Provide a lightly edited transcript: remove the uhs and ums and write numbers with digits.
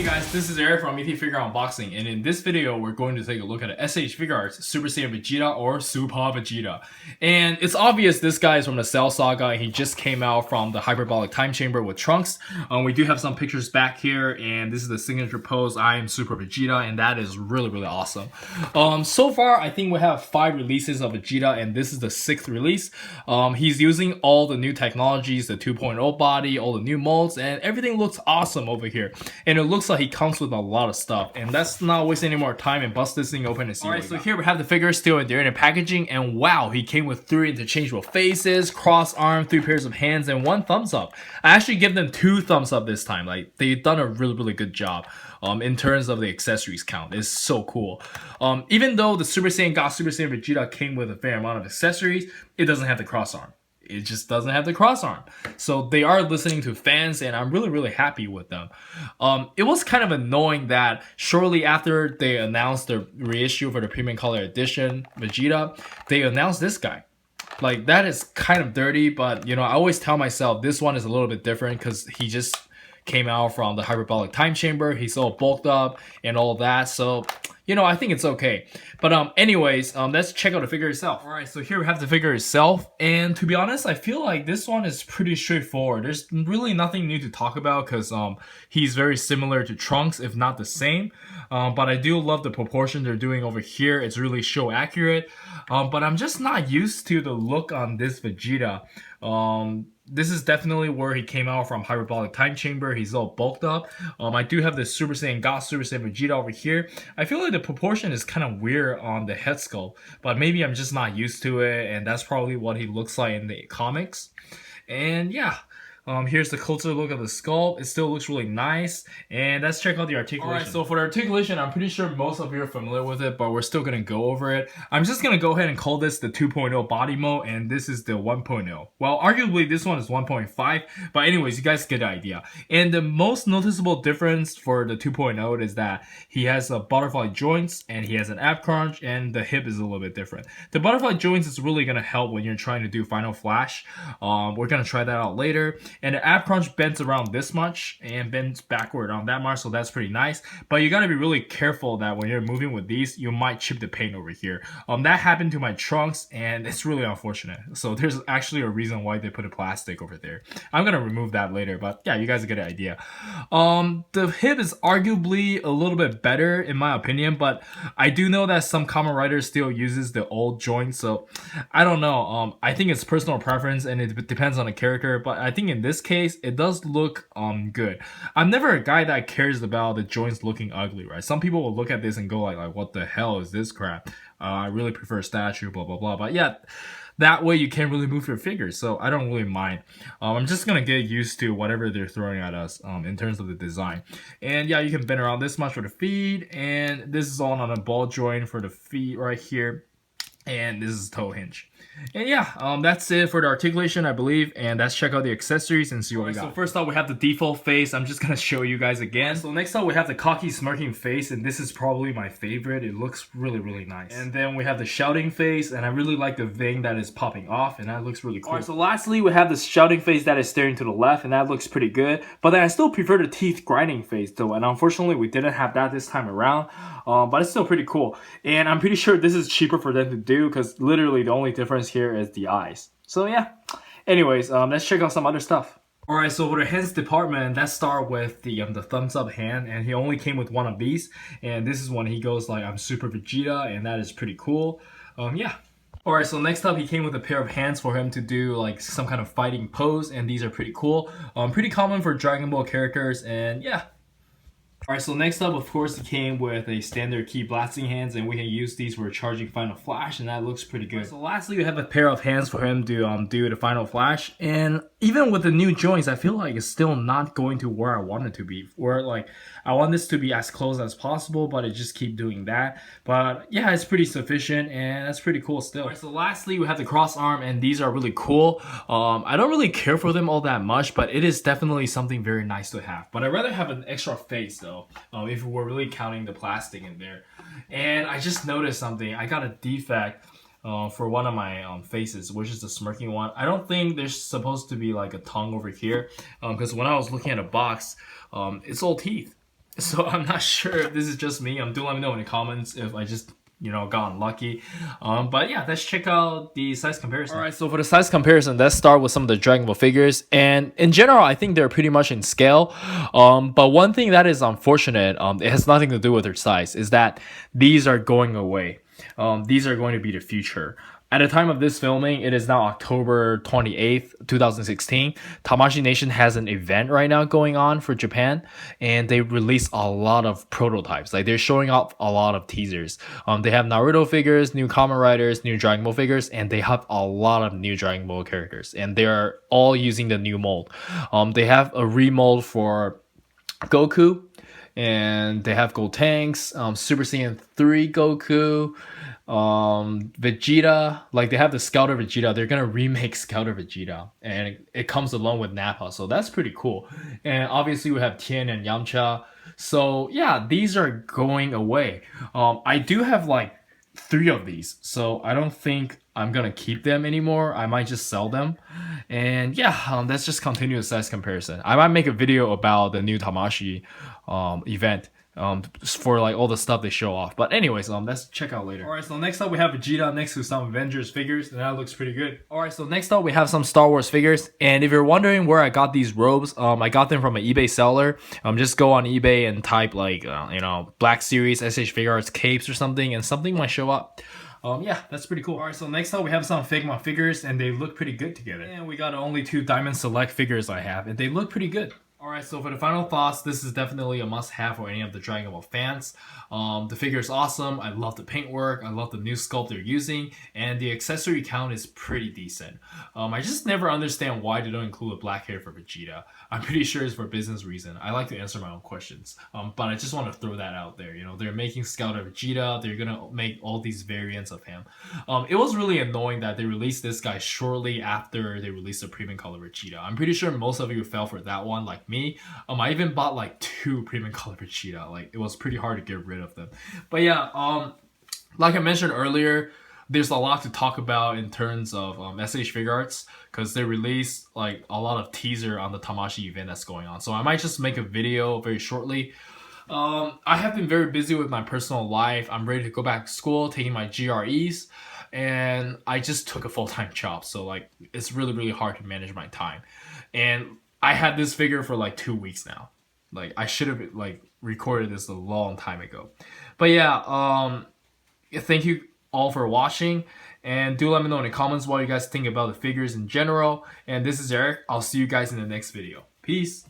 Hey guys, this is Eric from ET Figure Unboxing, and in this video we're going to take a look at a SH Figuarts Super Saiyan Vegeta or Super Vegeta. And it's obvious this guy is from the Cell Saga, and he just came out from the Hyperbolic Time Chamber with Trunks. We do have some pictures back here, and this is the signature pose, I am Super Vegeta, and that is really awesome. So far, I think we have 5 releases of Vegeta, and this is the 6th release. He's using all the new technologies, the 2.0 body, all the new molds, and everything looks awesome over here. And it looks like he comes with a lot of stuff, and let's not waste any more time and bust this thing open and see. Alright, so here we have the figure still in there in the packaging, and wow, he came with 3 interchangeable faces, cross arm, 3 pairs of hands, and 1 thumbs up. I actually give them 2 thumbs up this time. Like, they've done a really good job in terms of the accessories count. It's so cool. Even though the Super Saiyan God Super Saiyan Vegeta came with a fair amount of accessories, it doesn't have the cross arm. It just doesn't have the cross arm. So they are listening to fans, and I'm really happy with them. It was kind of annoying that shortly after they announced the reissue for the Premium Color Edition Vegeta, they announced this guy. Like, that is kind of dirty, but you know, I always tell myself this one is a little bit different because he just came out from the Hyperbolic Time Chamber. He's all bulked up and all that, so you know, I think it's okay. But anyways, let's check out the figure itself. Alright, so here we have the figure itself, and to be honest, I feel like this one is pretty straightforward. There's really nothing new to talk about because he's very similar to Trunks, if not the same. But I do love the proportion they're doing over here. It's really show accurate. But I'm just not used to the look on this Vegeta. This is definitely where he came out from Hyperbolic Time Chamber. He's all bulked up. I do have the Super Saiyan God Super Saiyan Vegeta over here. I feel like the proportion is kind of weird on the head sculpt, but maybe I'm just not used to it, and that's probably what he looks like in the comics. And yeah. Here's the closer look of the sculpt. It still looks really nice. And let's check out the articulation. Alright, so for the articulation, I'm pretty sure most of you are familiar with it, but we're still going to go over it. I'm just going to go ahead and call this the 2.0 body mode, and this is the 1.0. Well, arguably this one is 1.5, but anyways, you guys get the idea. And the most noticeable difference for the 2.0 is that he has a butterfly joints, and he has an ab crunch, and the hip is a little bit different. The butterfly joints is really going to help when you're trying to do Final Flash. We're going to try that out later. And the ab crunch bends around this much and bends backward on that much, so that's pretty nice. But you gotta be really careful that when you're moving with these, you might chip the paint over here. That happened to my Trunks, and it's really unfortunate. So there's actually a reason why they put a plastic over there. I'm gonna remove that later, but yeah, you guys get the idea. The hip is arguably a little bit better in my opinion, but I do know that some Kamen Rider still uses the old joint, so I don't know. I think it's personal preference and it depends on the character, but I think in this case it does look good. I'm never a guy that cares about the joints looking ugly, right? Some people will look at this and go like what the hell is this crap? I really prefer statue, blah blah blah. But yeah, that way you can't really move your fingers, so I don't really mind. I'm just gonna get used to whatever they're throwing at us in terms of the design. And yeah, you can bend around this much for the feet, and this is all on a ball joint for the feet right here, and this is toe hinge. And yeah, that's it for the articulation, I believe. And let's check out the accessories and see what we got. So first up, we have the default face. I'm just gonna show you guys again. So next up, we have the cocky smirking face, and this is probably my favorite. It looks really nice. And then we have the shouting face, and I really like the vein that is popping off, and that looks really cool. Alright, so lastly, we have the shouting face that is staring to the left, and that looks pretty good. But then I still prefer the teeth grinding face though, and unfortunately, we didn't have that this time around. But it's still pretty cool. And I'm pretty sure this is cheaper for them to do because literally the only difference here is the eyes. So yeah. Anyways, let's check out some other stuff. Alright, so for the hands department, let's start with the thumbs up hand, and he only came with 1 of these. And this is when he goes like, I'm Super Vegeta, and that is pretty cool. Yeah. Alright, so next up he came with a pair of hands for him to do like some kind of fighting pose, and these are pretty cool. Pretty common for Dragon Ball characters, and yeah. Alright, so next up, of course, it came with a standard key blasting hands, and we can use these for charging Final Flash, and that looks pretty good. So lastly, we have a pair of hands for him to do the Final Flash, and even with the new joints, I feel like it's still not going to where I want it to be. Where like I want this to be as close as possible, but it just keep doing that. But yeah, it's pretty sufficient, and that's pretty cool still. Alright, so lastly, we have the cross arm, and these are really cool. I don't really care for them all that much, but it is definitely something very nice to have. But I'd rather have an extra face though. If we're really counting the plastic in there. And I just noticed something. I got a defect for one of my faces, which is the smirking one. I don't think there's supposed to be like a tongue over here because when I was looking at a box, it's all teeth. So I'm not sure if this is just me. Do let me know in the comments if I just got unlucky. But yeah, let's check out the size comparison. All right, so for the size comparison, let's start with some of the Dragon Ball figures. And in general, I think they're pretty much in scale. But one thing that is unfortunate, it has nothing to do with their size, is that these are going away. These are going to be the future. At the time of this filming, it is now October 28th, 2016. Tamashii Nation has an event right now going on for Japan, and they release a lot of prototypes. Like, they're showing off a lot of teasers. They have Naruto figures, new Kamen Riders, new Dragon Ball figures, and they have a lot of new Dragon Ball characters, and they are all using the new mold. They have a remold for Goku, and they have Gotenks, Super Saiyan 3 Goku, Vegeta. Like, they have the Scouter Vegeta. They're gonna remake Scouter Vegeta, and it comes along with Nappa, so that's pretty cool. And obviously we have Tien and Yamcha. So yeah, these are going away. I do have like 3 of these, so I don't think I'm gonna keep them anymore. I might just sell them. And yeah, let's just continue the size comparison. I might make a video about the new Tamashii event, for like all the stuff they show off. But anyways, let's check out later. All right, so next up we have Vegeta next to some Avengers figures, and that looks pretty good. All right, so next up we have some Star Wars figures, and if you're wondering where I got these robes, I got them from an eBay seller. Just go on eBay and type like Black Series SH Figuarts capes or something, and something might show up. Yeah, that's pretty cool. All right, so next up we have some Figma figures, and they look pretty good together. And we got only 2 Diamond Select figures I have, and they look pretty good. Alright, so for the final thoughts, this is definitely a must-have for any of the Dragon Ball fans. The figure is awesome, I love the paintwork, I love the new sculpt they're using, and the accessory count is pretty decent. I just never understand why they don't include a black hair for Vegeta. I'm pretty sure it's for business reason. I like to answer my own questions, but I just want to throw that out there. They're making Scouter Vegeta, they're gonna make all these variants of him. It was really annoying that they released this guy shortly after they released the Premium Color Vegeta. I'm pretty sure most of you fell for that one, like me. I even bought like 2 Premium Color Vegeta. Like, it was pretty hard to get rid of them. But yeah, like I mentioned earlier, there's a lot to talk about in terms of SH Figuarts, because they released like a lot of teaser on the Tamashii event that's going on. So I might just make a video very shortly. I have been very busy with my personal life. I'm ready to go back to school, taking my GREs, and I just took a full-time job. So like, it's really hard to manage my time. And I had this figure for like 2 weeks now. Like, I should have like recorded this a long time ago. But yeah, thank you all for watching, and do let me know in the comments what you guys think about the figures in general. And this is Eric. I'll see you guys in the next video. Peace.